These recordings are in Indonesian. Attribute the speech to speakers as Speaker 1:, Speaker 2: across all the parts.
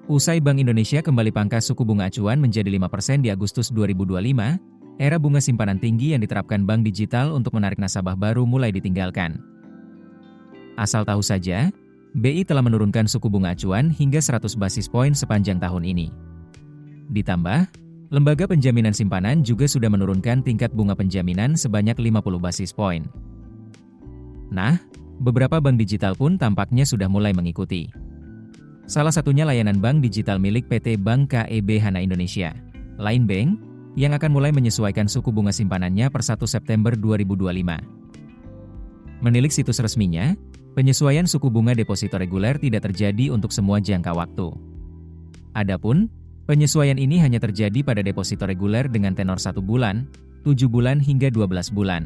Speaker 1: Usai Bank Indonesia kembali pangkas suku bunga acuan menjadi 5% di Agustus 2025, era bunga simpanan tinggi yang diterapkan bank digital untuk menarik nasabah baru mulai ditinggalkan. Asal tahu saja, BI telah menurunkan suku bunga acuan hingga 100 basis poin sepanjang tahun ini. Ditambah, lembaga penjaminan simpanan juga sudah menurunkan tingkat bunga penjaminan sebanyak 50 basis poin. Nah, beberapa bank digital pun tampaknya sudah mulai mengikuti. Salah satunya layanan bank digital milik PT Bank KEB Hana Indonesia, Line Bank, yang akan mulai menyesuaikan suku bunga simpanannya per 1 September 2025. Menilik situs resminya, penyesuaian suku bunga deposito reguler tidak terjadi untuk semua jangka waktu. Adapun, penyesuaian ini hanya terjadi pada deposito reguler dengan tenor 1 bulan, 7 bulan hingga 12 bulan.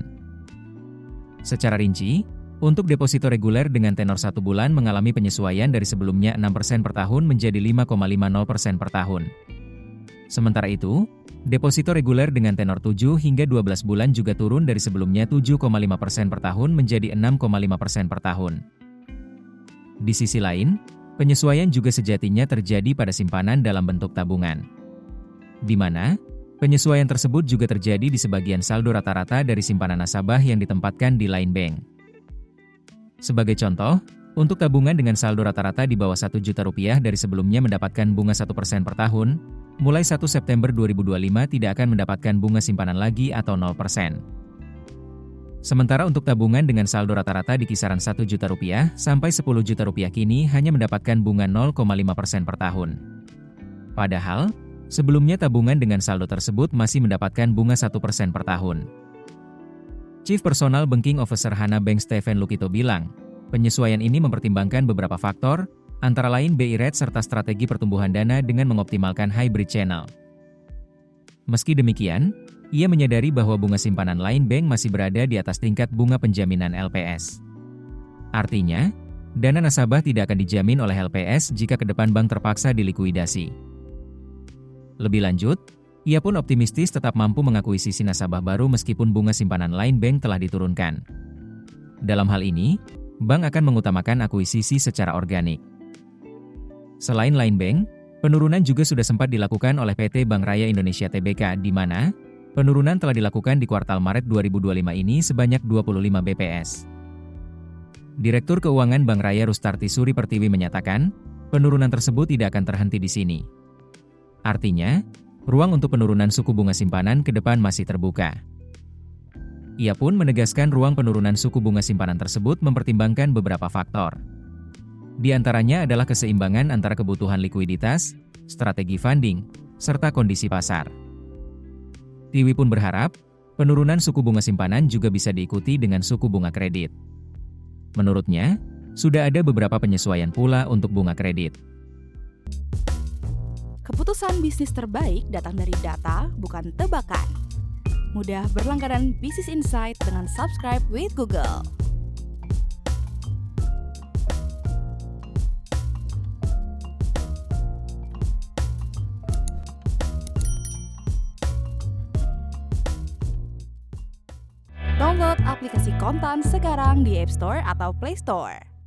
Speaker 1: Secara rinci, untuk deposito reguler dengan tenor 1 bulan mengalami penyesuaian dari sebelumnya 6% per tahun menjadi 5,50% per tahun. Sementara itu, deposito reguler dengan tenor 7 hingga 12 bulan juga turun dari sebelumnya 7,5% per tahun menjadi 6,5% per tahun. Di sisi lain, penyesuaian juga sejatinya terjadi pada simpanan dalam bentuk tabungan, di mana penyesuaian tersebut juga terjadi di sebagian saldo rata-rata dari simpanan nasabah yang ditempatkan di Line Bank. Sebagai contoh, untuk tabungan dengan saldo rata-rata di bawah Rp1.000.000 dari sebelumnya mendapatkan bunga 1% per tahun, mulai 1 September 2025 tidak akan mendapatkan bunga simpanan lagi atau 0%. Sementara untuk tabungan dengan saldo rata-rata di kisaran Rp1.000.000 sampai Rp10.000.000 kini hanya mendapatkan bunga 0,5% per tahun. Padahal, sebelumnya tabungan dengan saldo tersebut masih mendapatkan bunga 1% per tahun. Chief Personal Banking Officer Hana Bank Stephen Lukito bilang, penyesuaian ini mempertimbangkan beberapa faktor, antara lain BI rate serta strategi pertumbuhan dana dengan mengoptimalkan hybrid channel. Meski demikian, ia menyadari bahwa bunga simpanan Line Bank masih berada di atas tingkat bunga penjaminan LPS. Artinya, dana nasabah tidak akan dijamin oleh LPS jika ke depan bank terpaksa dilikuidasi. Lebih lanjut, ia pun optimistis tetap mampu mengakuisisi nasabah baru meskipun bunga simpanan Line Bank telah diturunkan. Dalam hal ini, bank akan mengutamakan akuisisi secara organik. Selain Line Bank, penurunan juga sudah sempat dilakukan oleh PT Bank Raya Indonesia Tbk di mana penurunan telah dilakukan di kuartal Maret 2025 ini sebanyak 25 BPS. Direktur Keuangan Bank Raya Rustarti Suri Pertiwi menyatakan, penurunan tersebut tidak akan terhenti di sini. Artinya, ruang untuk penurunan suku bunga simpanan ke depan masih terbuka. Ia pun menegaskan ruang penurunan suku bunga simpanan tersebut mempertimbangkan beberapa faktor. Di antaranya adalah keseimbangan antara kebutuhan likuiditas, strategi funding, serta kondisi pasar. Tiwi pun berharap, penurunan suku bunga simpanan juga bisa diikuti dengan suku bunga kredit. Menurutnya, sudah ada beberapa penyesuaian pula untuk bunga kredit.
Speaker 2: Keputusan bisnis terbaik datang dari data, bukan tebakan. Mudah berlangganan Business Insight dengan subscribe with Google. Download aplikasi Kontan sekarang di App Store atau Play Store.